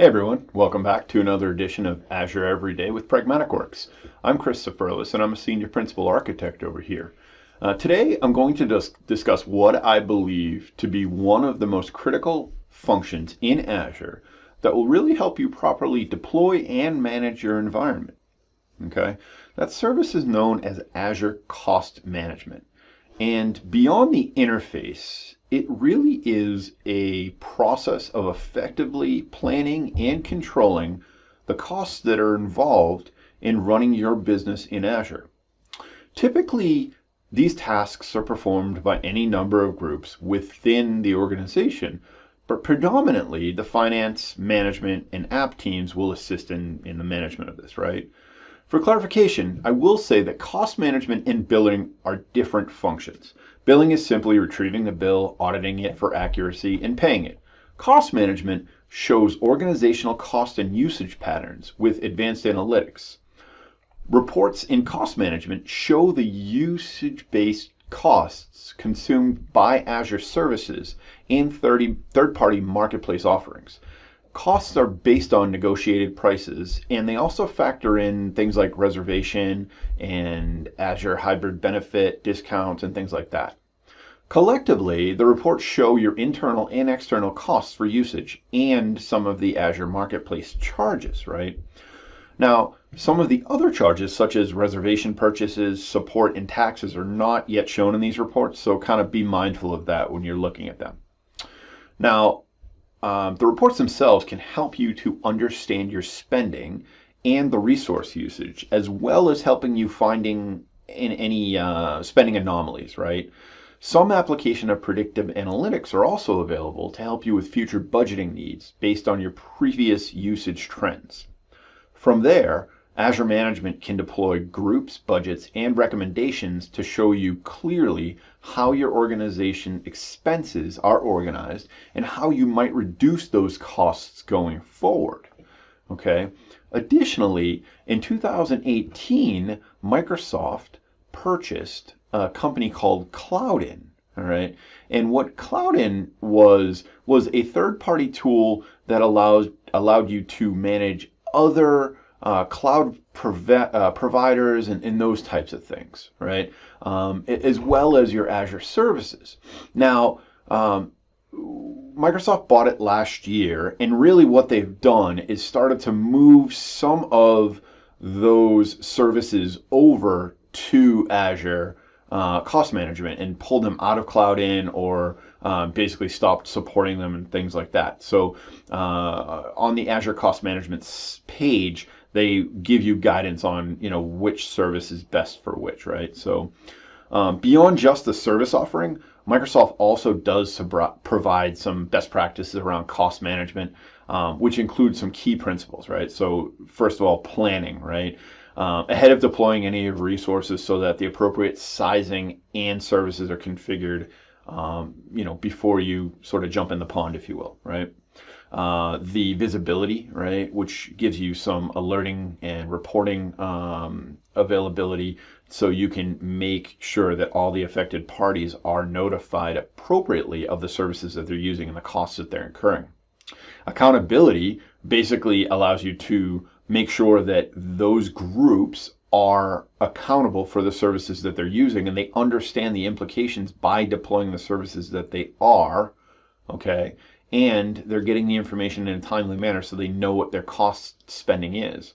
Hey everyone, welcome back to another edition of Azure Every Day with Pragmatic Works. I'm Chris Sifurlis and I'm a Senior Principal Architect over here. Today I'm going to discuss what I believe to be one of the most critical functions in Azure that will really help you properly deploy and manage your environment. Okay, that service is known as Azure Cost Management. And beyond the interface, it really is a process of effectively planning and controlling the costs that are involved in running your business in Azure. Typically, these tasks are performed by any number of groups within the organization, but predominantly the finance, management, and app teams will assist in the management of this, right? For clarification, I will say that cost management and billing are different functions. Billing is simply retrieving the bill, auditing it for accuracy, and paying it. Cost management shows organizational cost and usage patterns with advanced analytics. Reports in cost management show the usage-based costs consumed by Azure services and third-party marketplace offerings. Costs are based on negotiated prices, and they also factor in things like reservation and Azure hybrid benefit discounts and things like that. Collectively, the reports show your internal and external costs for usage and some of the Azure marketplace charges, right? Now, some of the other charges, such as reservation purchases, support, and taxes, are not yet shown in these reports, so kind of be mindful of that when you're looking at them. Now, the reports themselves can help you to understand your spending and the resource usage, as well as helping you finding in any spending anomalies, right? Some application of predictive analytics are also available to help you with future budgeting needs based on your previous usage trends. From there, Azure Management can deploy groups, budgets, and recommendations to show you clearly how your organization expenses are organized and how you might reduce those costs going forward. Okay. Additionally, in 2018, Microsoft purchased a company called Cloudin. All right. And what Cloudin was a third-party tool that allowed you to manage other cloud providers and those types of things, right? As well as your Azure services. Now, Microsoft bought it last year, and really what they've done is started to move some of those services over to Azure Cost Management and pulled them out of Cloudin or basically stopped supporting them and things like that. So on the Azure Cost Management page, they give you guidance on which service is best for which, right? So beyond just the service offering, Microsoft also does provide some best practices around cost management, which includes some key principles, right? So first of all, planning, right? Ahead of deploying any of resources so that the appropriate sizing and services are configured, before you sort of jump in the pond, if you will, right? The visibility, right, which gives you some alerting and reporting availability so you can make sure that all the affected parties are notified appropriately of the services that they're using and the costs that they're incurring. Accountability basically allows you to make sure that those groups are accountable for the services that they're using and they understand the implications by deploying the services that they are, okay? And they're getting the information in a timely manner so they know what their cost spending is.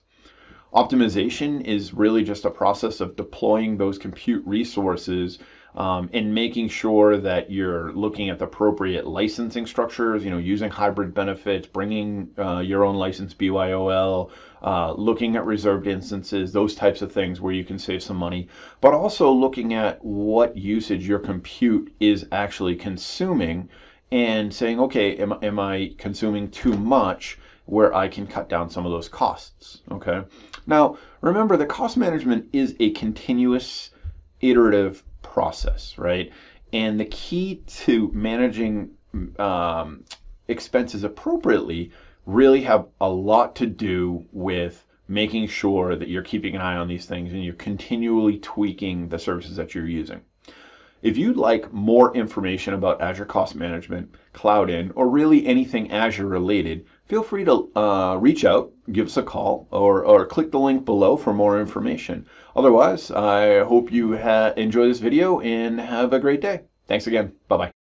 Optimization is really just a process of deploying those compute resources and making sure that you're looking at the appropriate licensing structures, using hybrid benefits, bringing your own license BYOL, looking at reserved instances, those types of things where you can save some money, but also looking at what usage your compute is actually consuming and saying, okay, am I consuming too much where I can cut down some of those costs, okay? Now, remember that cost management is a continuous, iterative process, right? And the key to managing expenses appropriately really have a lot to do with making sure that you're keeping an eye on these things and you're continually tweaking the services that you're using. If you'd like more information about Azure Cost Management, Cloudin, or really anything Azure related, feel free to reach out, give us a call, or click the link below for more information. Otherwise, I hope you enjoy this video and have a great day. Thanks again. Bye-bye.